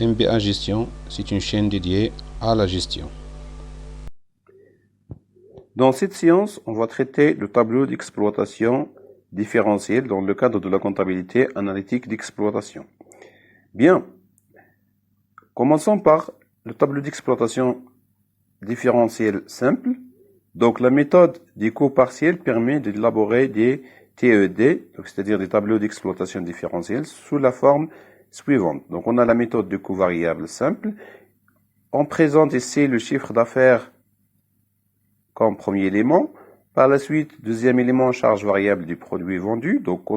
MBA Gestion, c'est une chaîne dédiée à la gestion. Dans cette séance, on va traiter le tableau d'exploitation différentiel dans le cadre de la comptabilité analytique d'exploitation. Bien, commençons par le tableau d'exploitation différentiel simple. Donc la méthode des coûts partiels permet d'élaborer des TED, c'est-à-dire des tableaux d'exploitation différentielle, sous la forme suivante. Donc on a la méthode de coûts variables simple. On présente ici le chiffre d'affaires comme premier élément. Par la suite, deuxième élément, charge variable du produit vendu. Donc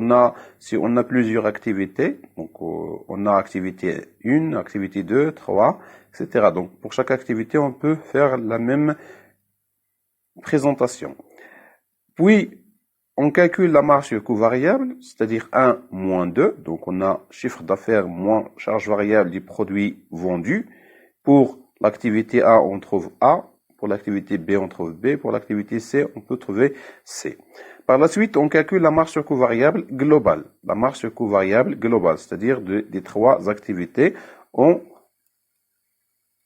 si on a plusieurs activités, donc on a activité 1, activité 2, 3, etc. Donc pour chaque activité, on peut faire la même présentation. Puis, on calcule la marge sur coût variable, c'est-à-dire 1 moins 2. Donc on a chiffre d'affaires moins charge variable du produit vendu. Pour l'activité A, on trouve A. Pour l'activité B, on trouve B. Pour l'activité C, on peut trouver C. Par la suite, on calcule la marge sur coût variable globale. La marge sur coût variable globale, c'est-à-dire des trois activités. On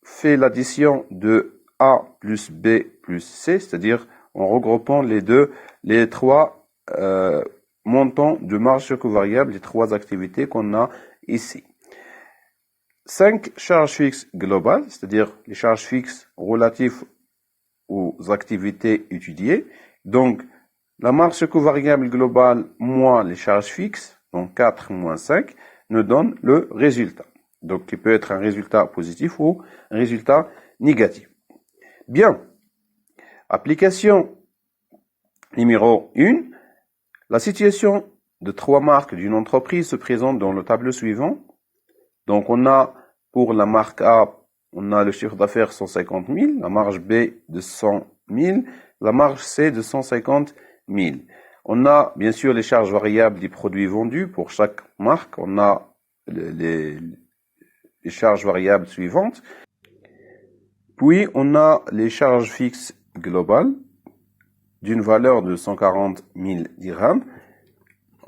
fait l'addition de A plus B plus C, c'est-à-dire en regroupant les trois montants de marge sur coût variable, les trois activités qu'on a ici. 5 charges fixes globales, c'est-à-dire les charges fixes relatives aux activités étudiées. Donc, la marge sur coût variable globale moins les charges fixes, donc 4 moins 5, nous donne le résultat. Donc, qui peut être un résultat positif ou un résultat négatif. Bien. Application numéro 1. La situation de trois marques d'une entreprise se présente dans le tableau suivant. Donc, on a pour la marque A, on a le chiffre d'affaires 150 000, la marge B de 100 000, la marge C de 150 000. On a bien sûr les charges variables des produits vendus. Pour chaque marque, on a les charges variables suivantes. Puis, on a les charges fixes globales d'une valeur de 140 000 dirhams.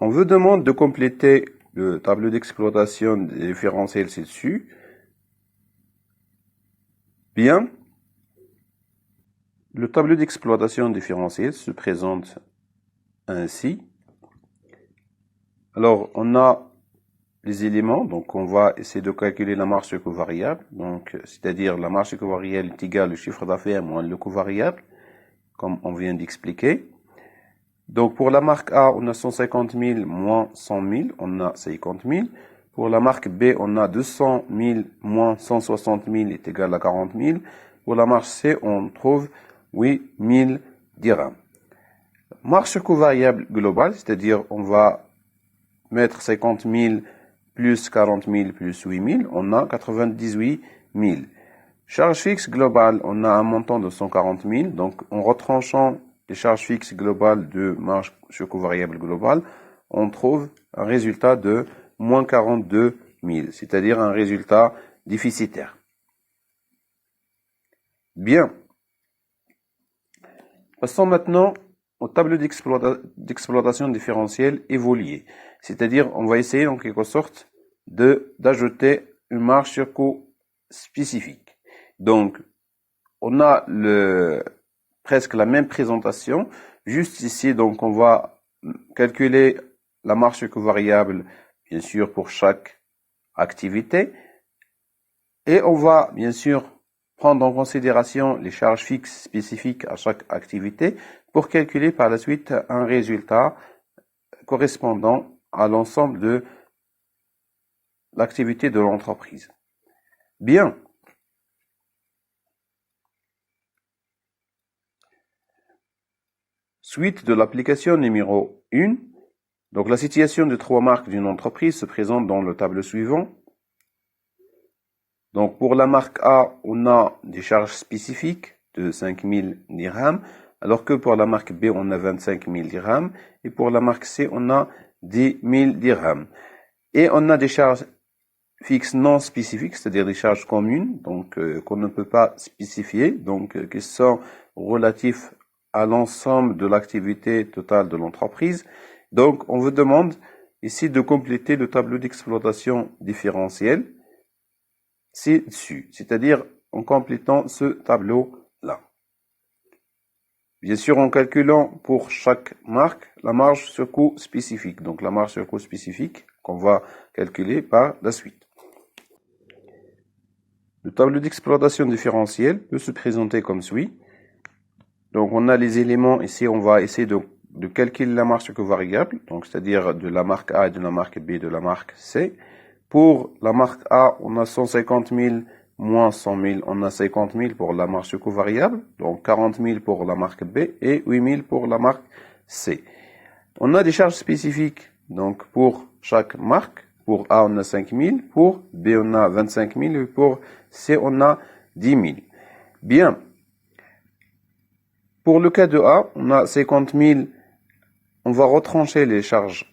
On vous demande de compléter le tableau d'exploitation différentiel ci-dessus. Bien. Le tableau d'exploitation différentielle se présente ainsi. Alors, on a les éléments, donc on va essayer de calculer la marge sur coût variable, donc c'est-à-dire la marge sur coût variable est égale au chiffre d'affaires moins le coût variable, comme on vient d'expliquer. Donc pour la marque A, on a 150 000 moins 100 000, on a 50 000. Pour la marque B, on a 200 000 moins 160 000 est égal à 40 000. Pour la marque C, on trouve 8 000 dirhams. Marge sur coût variable globale, c'est-à-dire on va mettre 50 000 plus 40 000 plus 8 000, on a 98 000. Charge fixe globale, on a un montant de 140 000, donc en retranchant les charges fixes globales de marge sur coût variable globale, on trouve un résultat de moins 42 000, c'est-à-dire un résultat déficitaire. Bien. Passons maintenant au tableau d'exploitation différentielle évolué. C'est-à-dire, on va essayer en quelque sorte d'ajouter une marge sur coût spécifique. Donc, on a presque la même présentation. Juste ici, donc, on va calculer la marge sur coût variable, bien sûr, pour chaque activité. Et on va, bien sûr, prendre en considération les charges fixes spécifiques à chaque activité pour calculer par la suite un résultat correspondant à l'ensemble de l'activité de l'entreprise. Bien. Suite de l'application numéro 1. Donc la situation de trois marques d'une entreprise se présente dans le tableau suivant. Donc pour la marque A, on a des charges spécifiques de 5 000 dirhams, alors que pour la marque B, on a 25 000 dirhams, et pour la marque C, on a 10 000 dirhams. Et on a des charges fixes non spécifiques, c'est-à-dire des charges communes, donc qu'on ne peut pas spécifier, donc qui sont relatifs à l'ensemble de l'activité totale de l'entreprise. Donc on vous demande ici de compléter le tableau d'exploitation différentielle ci-dessus, c'est-à-dire en complétant ce tableau-là. Bien sûr, en calculant pour chaque marque la marge sur coût spécifique. Donc la marge sur coût spécifique qu'on va calculer par la suite. Le tableau d'exploitation différentielle peut se présenter comme suit. Donc on a les éléments ici, on va essayer de calculer la marge sur coût variable, donc c'est-à-dire de la marque A et de la marque B de la marque C. Pour la marque A, on a 150 000 moins 100 000, on a 50 000 pour la marge sur coût variable, donc 40 000 pour la marque B et 8 000 pour la marque C. On a des charges spécifiques, donc pour chaque marque. Pour A, on a 5 000, pour B, on a 25 000 et pour C, on a 10 000. Bien. Pour le cas de A, on a 50 000. On va retrancher les charges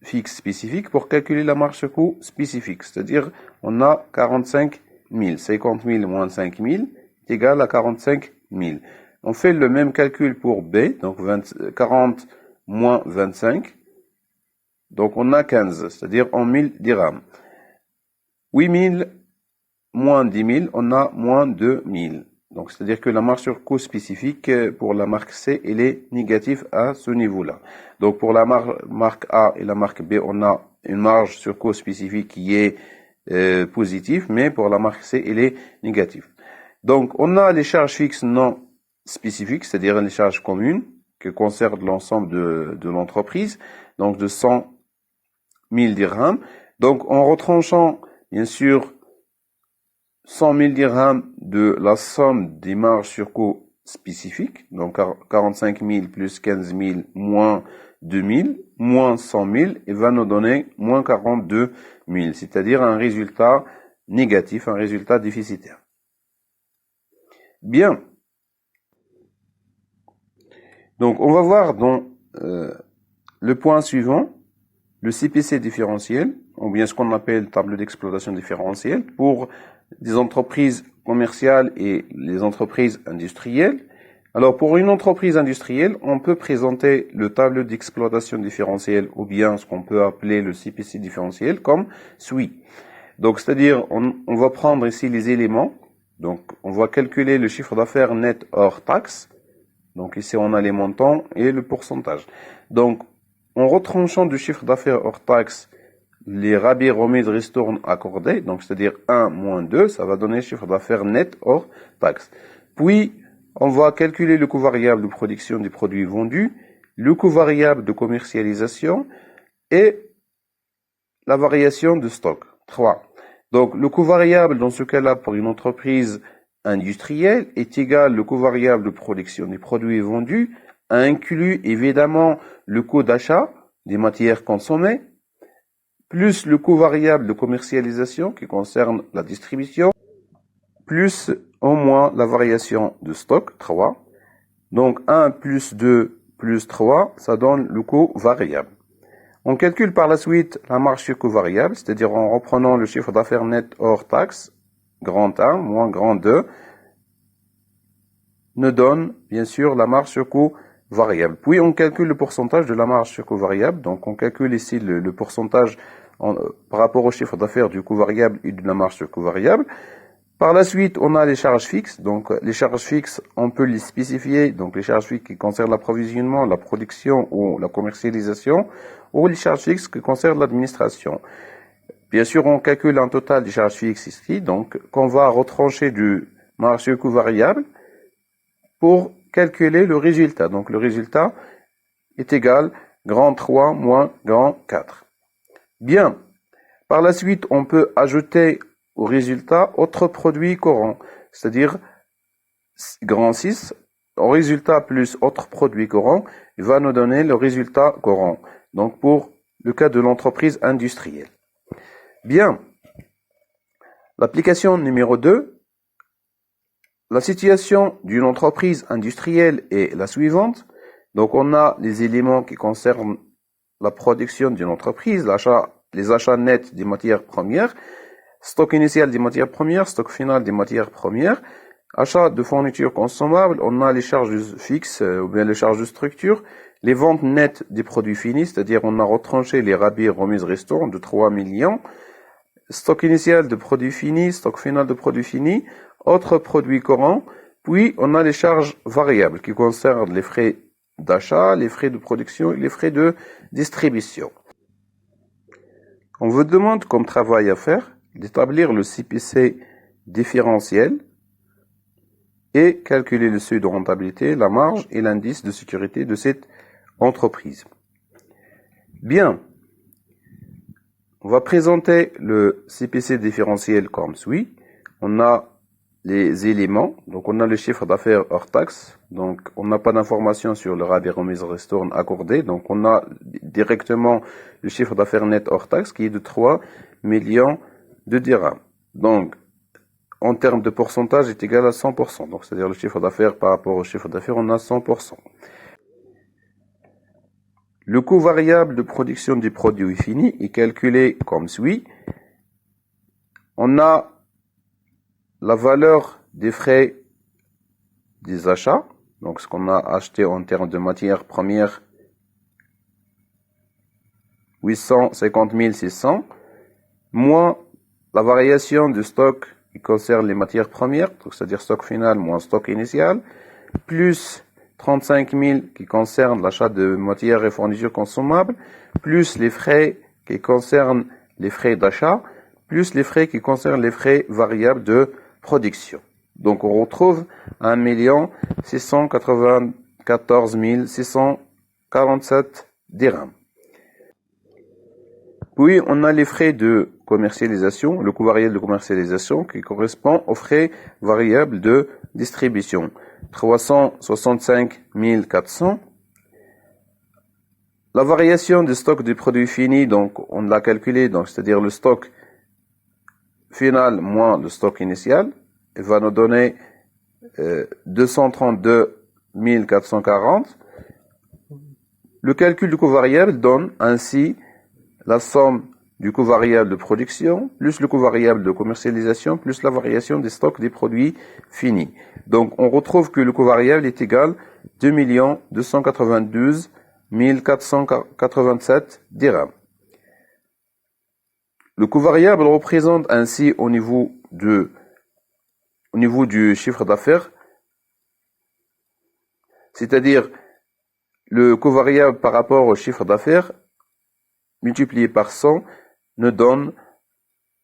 fixes spécifiques pour calculer la marge sur coût spécifique. C'est-à-dire, on a 45 000. 50 000 moins 5 000 est égal à 45 000. On fait le même calcul pour B, donc 40 moins 25. Donc, on a 15, c'est-à-dire en 1000 dirhams. 8 000 moins 10 000, on a moins 2 000. Donc, c'est-à-dire que la marge sur coût spécifique pour la marque C, elle est négative à ce niveau-là. Donc, pour la marque A et la marque B, on a une marge sur coût spécifique qui est positive, mais pour la marque C, elle est négative. Donc, on a les charges fixes non spécifiques, c'est-à-dire les charges communes qui concernent l'ensemble de l'entreprise, donc de 100 000 dirhams. Donc, en retranchant, bien sûr, 100 000 dirhams de la somme des marges sur coût spécifiques, donc 45 000 plus 15 000 moins 2 000, moins 100 000, et va nous donner moins 42 000, c'est-à-dire un résultat négatif, un résultat déficitaire. Bien. Donc, on va voir dans le point suivant, le CPC différentiel, ou bien ce qu'on appelle tableau d'exploitation différentielle, pour des entreprises commerciales et les entreprises industrielles. Alors, pour une entreprise industrielle, on peut présenter le tableau d'exploitation différentielle ou bien ce qu'on peut appeler le CPC différentiel comme suit. Donc, c'est-à-dire, on va prendre ici les éléments. Donc, on va calculer le chiffre d'affaires net hors taxe. Donc, ici, on a les montants et le pourcentage. Donc, en retranchant du chiffre d'affaires hors taxe, les rabais, remises, ristournes accordés, donc c'est-à-dire 1 moins 2, ça va donner chiffre d'affaires net hors taxe. Puis, on va calculer le coût variable de production des produits vendus, le coût variable de commercialisation et la variation de stock. 3. Donc, le coût variable, dans ce cas-là, pour une entreprise industrielle, est égal au coût variable de production des produits vendus, inclut évidemment le coût d'achat des matières consommées, plus le coût variable de commercialisation qui concerne la distribution, plus au moins la variation de stock, 3. Donc 1 plus 2 plus 3, ça donne le coût variable. On calcule par la suite la marge sur coût variable, c'est-à-dire en reprenant le chiffre d'affaires net hors taxe, grand 1 moins grand 2, nous donne bien sûr la marge sur coût variable. Puis on calcule le pourcentage de la marge sur coût variable, donc on calcule ici le pourcentage par rapport au chiffre d'affaires du coût variable et de la marge sur coût variable. Par la suite, on a les charges fixes. Donc, les charges fixes, on peut les spécifier. Donc, les charges fixes qui concernent l'approvisionnement, la production ou la commercialisation, ou les charges fixes qui concernent l'administration. Bien sûr, on calcule un total des charges fixes ici, donc, qu'on va retrancher du marge sur coût variable pour calculer le résultat. Donc, le résultat est égal grand 3 moins grand 4. Bien. Par la suite, on peut ajouter au résultat autre produit courant, c'est-à-dire grand 6, au résultat plus autre produit courant, il va nous donner le résultat courant. Donc, pour le cas de l'entreprise industrielle. Bien. L'application numéro 2. La situation d'une entreprise industrielle est la suivante. Donc, on a les éléments qui concernent la production d'une entreprise, les achats nets des matières premières, stock initial des matières premières, stock final des matières premières, achat de fournitures consommables, on a les charges fixes ou bien les charges de structure, les ventes nettes des produits finis, c'est-à-dire on a retranché les rabais, remises, ristournes de 3 millions, stock initial de produits finis, stock final de produits finis, autres produits courants, puis on a les charges variables qui concernent les frais d'achat, les frais de production et les frais de distribution. On vous demande comme travail à faire d'établir le CPC différentiel et calculer le seuil de rentabilité, la marge et l'indice de sécurité de cette entreprise. Bien, on va présenter le CPC différentiel comme suit. On a les éléments, donc on a le chiffre d'affaires hors taxe, donc on n'a pas d'informations sur le rabais remise ristourne accordé, donc on a directement le chiffre d'affaires net hors taxe qui est de 3 millions de dirhams. Donc, en termes de pourcentage, est égal à 100%. Donc, c'est-à-dire le chiffre d'affaires par rapport au chiffre d'affaires, on a 100%. Le coût variable de production du produit fini est calculé comme suit. On a la valeur des frais des achats, donc ce qu'on a acheté en termes de matières premières, 850 600, moins la variation du stock qui concerne les matières premières, c'est-à-dire stock final moins stock initial, plus 35 000 qui concernent l'achat de matières et fournitures consommables, plus les frais qui concernent les frais d'achat, plus les frais qui concernent les frais variables de production. Donc on retrouve 1 694 647 dirhams. Puis on a les frais de commercialisation, le coût variable de commercialisation qui correspond aux frais variables de distribution. 365 400. La variation du stock du produit fini, donc on l'a calculé, donc c'est-à-dire le stock final moins le stock initial, il va nous donner 232 440. Le calcul du coût variable donne ainsi la somme du coût variable de production, plus le coût variable de commercialisation, plus la variation des stocks des produits finis. Donc, on retrouve que le coût variable est égal à 2 292 487 dirhams. Le coût variable représente ainsi au niveau du chiffre d'affaires, c'est-à-dire le coût variable par rapport au chiffre d'affaires multiplié par 100 nous donne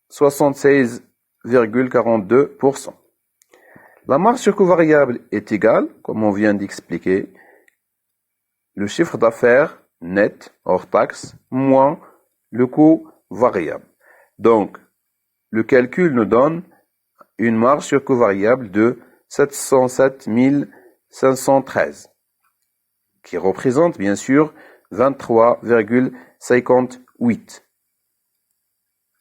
76,42%. La marge sur coût variable est égale, comme on vient d'expliquer, le chiffre d'affaires net hors taxe moins le coût variable. Donc, le calcul nous donne une marge sur coût variable de 707 513, qui représente bien sûr 23,58.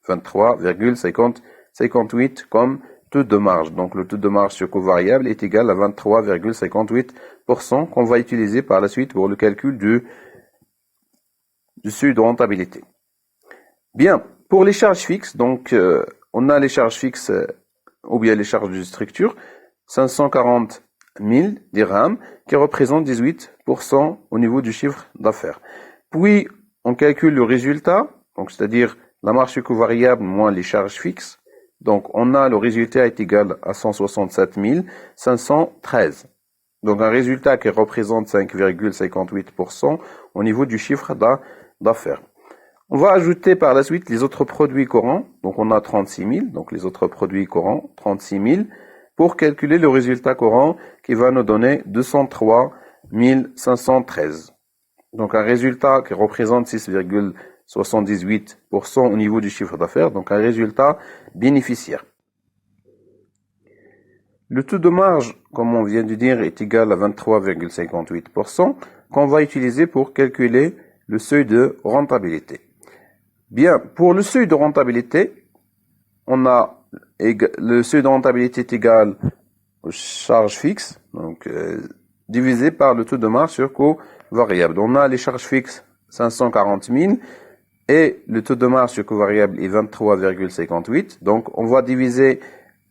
23,58 comme taux de marge. Donc le taux de marge sur coût variable est égal à 23,58% qu'on va utiliser par la suite pour le calcul du seuil de rentabilité. Bien, pour les charges fixes, donc on a les charges fixes ou bien les charges de structure, 540 000 dirhams qui représentent 18% au niveau du chiffre d'affaires. Puis on calcule le résultat, donc c'est-à-dire la marge sur coût variable moins les charges fixes. Donc, on a le résultat est égal à 167 513. Donc, un résultat qui représente 5,58% au niveau du chiffre d'affaires. On va ajouter par la suite les autres produits courants. Donc, on a 36 000. Donc, les autres produits courants, 36 000. Pour calculer le résultat courant qui va nous donner 203 513. Donc, un résultat qui représente 6,78% au niveau du chiffre d'affaires, donc un résultat bénéficiaire. Le taux de marge, comme on vient de dire, est égal à 23,58% qu'on va utiliser pour calculer le seuil de rentabilité. Bien, pour le seuil de rentabilité, on a le seuil de rentabilité est égal aux charges fixes, donc divisé par le taux de marge sur coût variable. On a les charges fixes 540 000 et le taux de marge sur coût variable est 23,58. Donc, on va diviser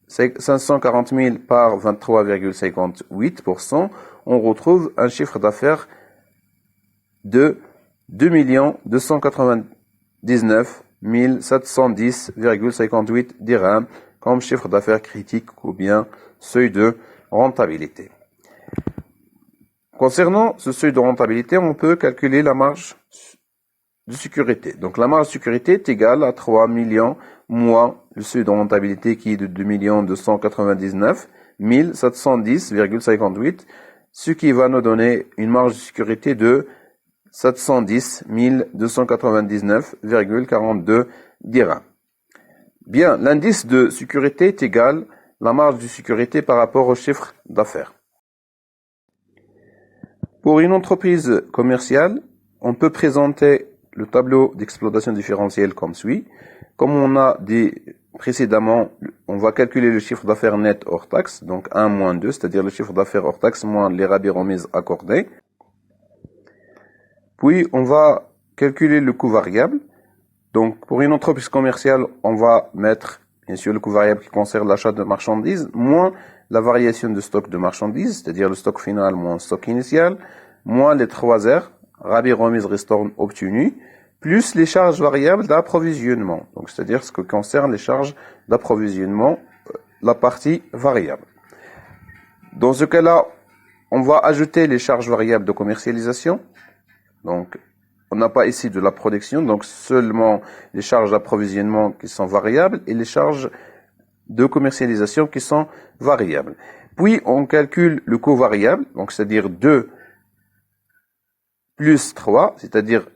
540 000 par 23,58%. On retrouve un chiffre d'affaires de 2 299 1710,58 dirhams comme chiffre d'affaires critique ou bien seuil de rentabilité. Concernant ce seuil de rentabilité, on peut calculer la marge de sécurité. Donc la marge de sécurité est égale à 3 millions moins le seuil de rentabilité qui est de 2 299 710,58, ce qui va nous donner une marge de sécurité de 710 299,42 dirhams. Bien, l'indice de sécurité est égal à la marge de sécurité par rapport au chiffre d'affaires. Pour une entreprise commerciale, on peut présenter le tableau d'exploitation différentielle comme suit. Comme on a dit précédemment, on va calculer le chiffre d'affaires net hors taxe, donc 1 moins 2, c'est-à-dire le chiffre d'affaires hors taxe moins les rabais remises accordés. Puis, on va calculer le coût variable. Donc, pour une entreprise commerciale, on va mettre, bien sûr, le coût variable qui concerne l'achat de marchandises, moins la variation de stock de marchandises, c'est-à-dire le stock final moins le stock initial, moins les 3 R, rabais, remise, ristourne obtenus, plus les charges variables d'approvisionnement. Donc, c'est-à-dire ce que concerne les charges d'approvisionnement, la partie variable. Dans ce cas-là, on va ajouter les charges variables de commercialisation. Donc, on n'a pas ici de la production, donc seulement les charges d'approvisionnement qui sont variables et les charges de commercialisation qui sont variables. Puis, on calcule le coût variable, donc c'est-à-dire 2 plus 3, c'est-à-dire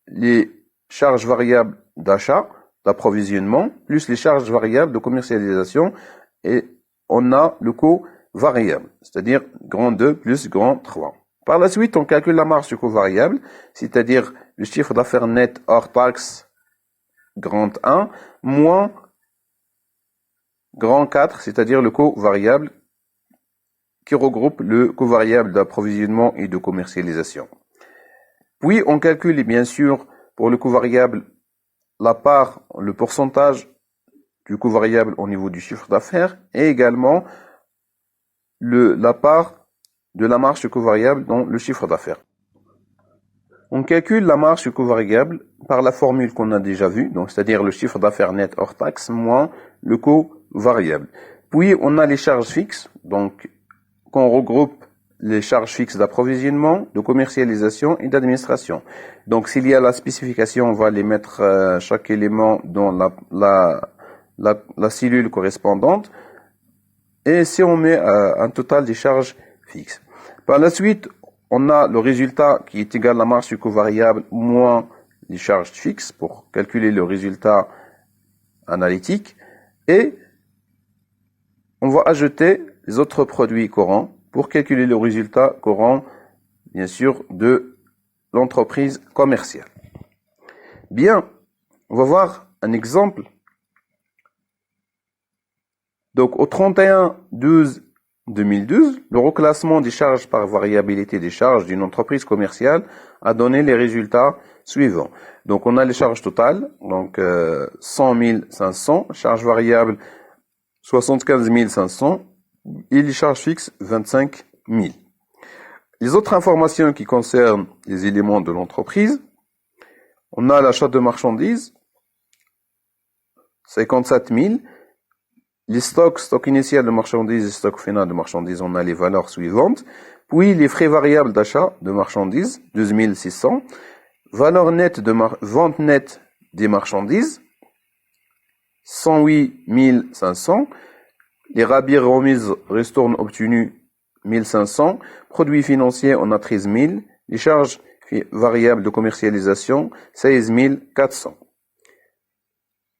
les charges variables d'achat, d'approvisionnement, plus les charges variables de commercialisation, et on a le coût variable, c'est-à-dire grand 2 plus grand 3. Par la suite, on calcule la marge du coût variable, c'est-à-dire le chiffre d'affaires net hors taxe grand 1 moins grand 4, c'est-à-dire le coût variable qui regroupe le coût variable d'approvisionnement et de commercialisation. Puis, on calcule bien sûr pour le coût variable la part, le pourcentage du coût variable au niveau du chiffre d'affaires et également la part de la marge du coût variable dans le chiffre d'affaires. On calcule la marge du coût variable par la formule qu'on a déjà vue, donc c'est-à-dire le chiffre d'affaires net hors taxe moins le coût variable. Puis on a les charges fixes, donc qu'on regroupe les charges fixes d'approvisionnement, de commercialisation et d'administration. Donc s'il y a la spécification, on va les mettre chaque élément dans la cellule correspondante. Et si on met un total des charges fixes. Par la suite, on a le résultat qui est égal à la marge du coût variable moins les charges fixes pour calculer le résultat analytique. Et on va ajouter les autres produits courants pour calculer le résultat courant, bien sûr, de l'entreprise commerciale. Bien, on va voir un exemple. Donc, au 31/12/2012, le reclassement des charges par variabilité des charges d'une entreprise commerciale a donné les résultats suivants. Donc, on a les charges totales, donc 100 500, charges variables 75 500 et les charges fixes 25 000. Les autres informations qui concernent les éléments de l'entreprise, on a l'achat de marchandises, 57 000. Les stocks initial de marchandises et stock final de marchandises, on a les valeurs suivantes. Puis les frais variables d'achat de marchandises, 12 600. Valeur nette de vente nette des marchandises, 108 500. Les rabais remises ristournes obtenues, 1500. Produits financiers, on a 13 000. Les charges variables de commercialisation, 16 400.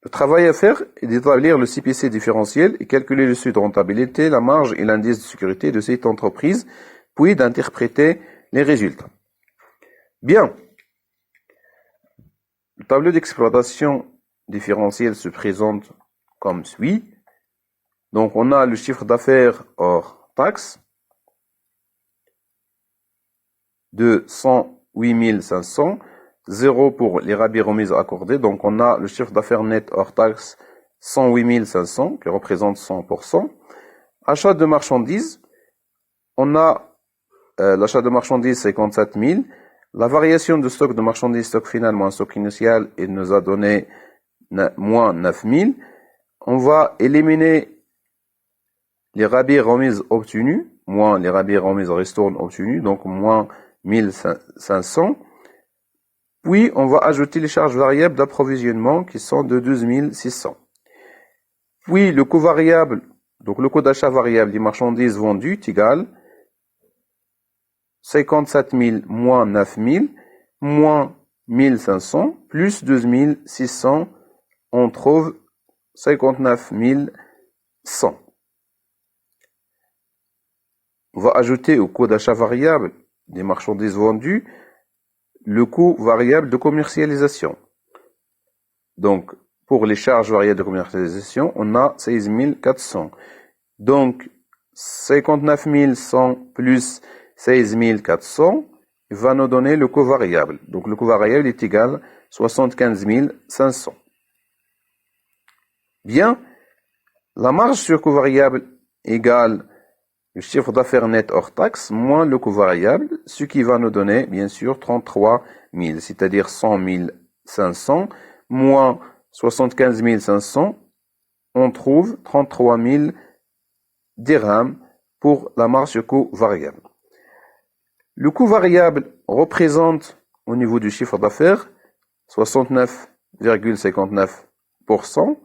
Le travail à faire est d'établir le CPC différentiel et calculer le seuil de rentabilité, la marge et l'indice de sécurité de cette entreprise, puis d'interpréter les résultats. Bien. Le tableau d'exploitation différentielle se présente comme suit. Donc, on a le chiffre d'affaires hors taxe de 108 500. 0 pour les rabais remises accordés. Donc, on a le chiffre d'affaires net hors taxe 108 500 qui représente 100%. Achat de marchandises. On a l'achat de marchandises 57 000. La variation de stock de marchandises, stock final moins stock initial, il nous a donné moins 9000. On va éliminer les rabais remises obtenus, moins les rabais remises ristournes obtenus, donc moins 1500. Puis, on va ajouter les charges variables d'approvisionnement qui sont de 12600. Puis, le coût variable, donc le coût d'achat variable des marchandises vendues est égal 57 000 moins 9 000 moins 1500 plus 2600, on trouve 59 100. On va ajouter au coût d'achat variable des marchandises vendues le coût variable de commercialisation. Donc, pour les charges variables de commercialisation, on a 16 400. Donc, 59 100 plus 16 400 va nous donner le coût variable. Donc, le coût variable est égal à 75 500. Bien, la marge sur coût variable égale le chiffre d'affaires net hors taxe moins le coût variable, ce qui va nous donner, bien sûr, 33 000, c'est-à-dire 100 500 moins 75 500, on trouve 33 000 dirhams pour la marge sur coût variable. Le coût variable représente, au niveau du chiffre d'affaires, 69,59%.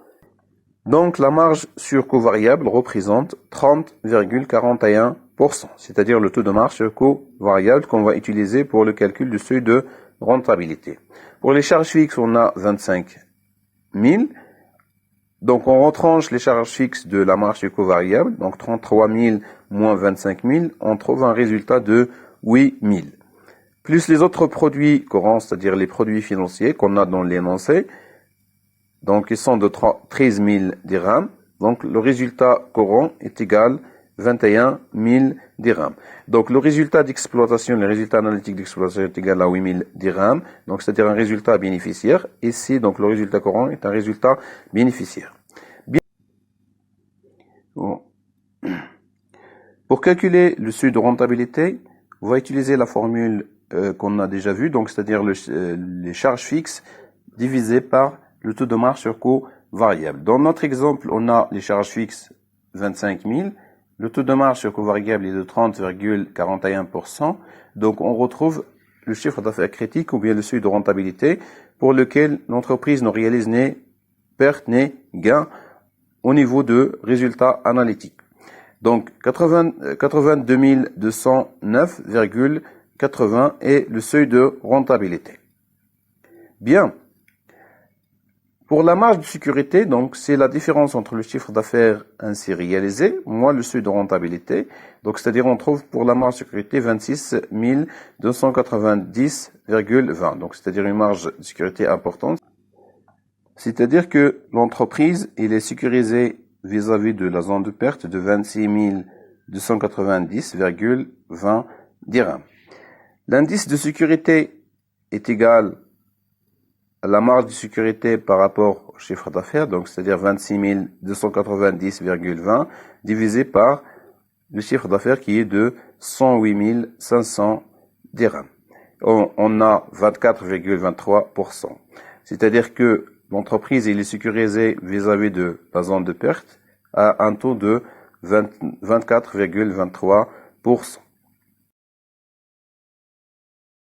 Donc, la marge sur coût variable représente 30,41%, c'est-à-dire le taux de marge sur coût variable qu'on va utiliser pour le calcul du seuil de rentabilité. Pour les charges fixes, on a 25 000. Donc, on retranche les charges fixes de la marge sur coût variable. Donc, 33 000 moins 25 000, on trouve un résultat de 8 000. Plus les autres produits courants, c'est-à-dire les produits financiers qu'on a dans l'énoncé. Donc, ils sont de 13 000 dirhams. Donc, le résultat courant est égal à 21 000 dirhams. Donc, le résultat d'exploitation, le résultat analytique d'exploitation est égal à 8 000 dirhams. Donc, c'est-à-dire un résultat bénéficiaire. Ici, donc, le résultat courant est un résultat bénéficiaire. Bien. Bon. Pour calculer le seuil de rentabilité, on va utiliser la formule qu'on a déjà vue. Donc, c'est-à-dire les charges fixes divisées par le taux de marge sur coût variable. Dans notre exemple, on a les charges fixes 25 000. Le taux de marge sur coût variable est de 30,41%. Donc, on retrouve le chiffre d'affaires critique ou bien le seuil de rentabilité pour lequel l'entreprise ne réalise ni perte ni gain au niveau de résultats analytiques. Donc, 82 209,80 est le seuil de rentabilité. Bien. Pour la marge de sécurité, donc, c'est la différence entre le chiffre d'affaires ainsi réalisé, moins le seuil de rentabilité. Donc, c'est-à-dire, on trouve pour la marge de sécurité 26 290,20. Donc, c'est-à-dire une marge de sécurité importante. C'est-à-dire que l'entreprise, elle est sécurisée vis-à-vis de la zone de perte de 26 290,20 dirhams. L'indice de sécurité est égal à la marge de sécurité par rapport au chiffre d'affaires, donc c'est-à-dire 26 290,20 divisé par le chiffre d'affaires qui est de 108 500 dirhams. On a 24,23%. C'est-à-dire que l'entreprise est sécurisée vis-à-vis de la zone de perte à un taux de 24,23%.